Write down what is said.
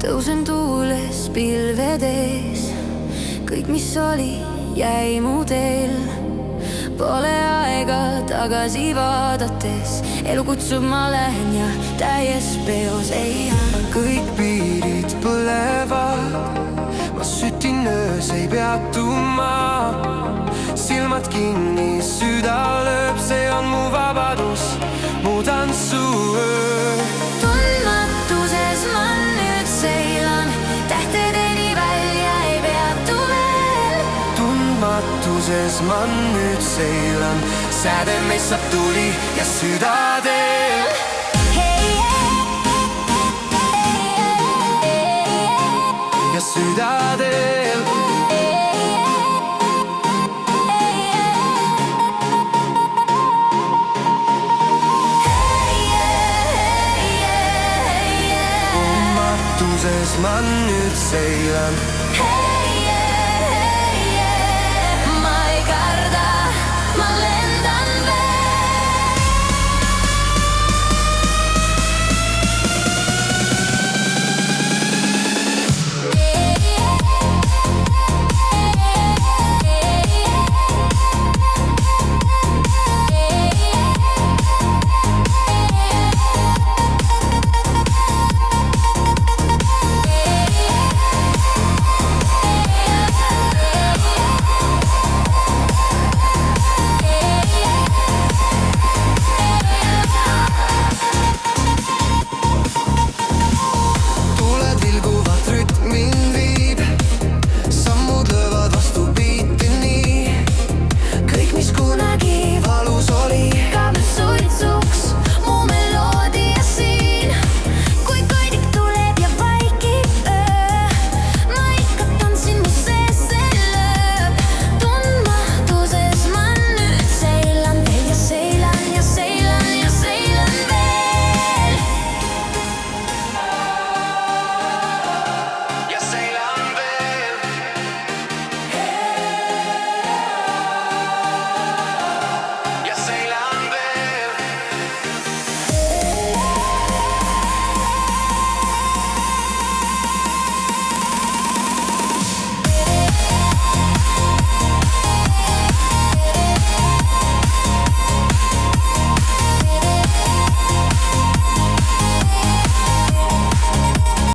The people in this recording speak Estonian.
tõusen tuules pilved ees, kõik, mis oli, jäi mu teel. Pole aega tagasi vaadates, elu kutsub, ma lähen ja täies peos ei jää. kõik piirid põlevad, ma sütin öös, ei peatu ma. Silmad kinni, süda lööb, see on mu vabadus, mu tantsuöö. Tundmatuses ma nüüd seilan, tähtedeni välja ei peatu veel. Tundmatuses ma nüüd seilan, sääde meissab tuli ja südadel. Ja südadel. Tundmatuses ma nüüd seilan.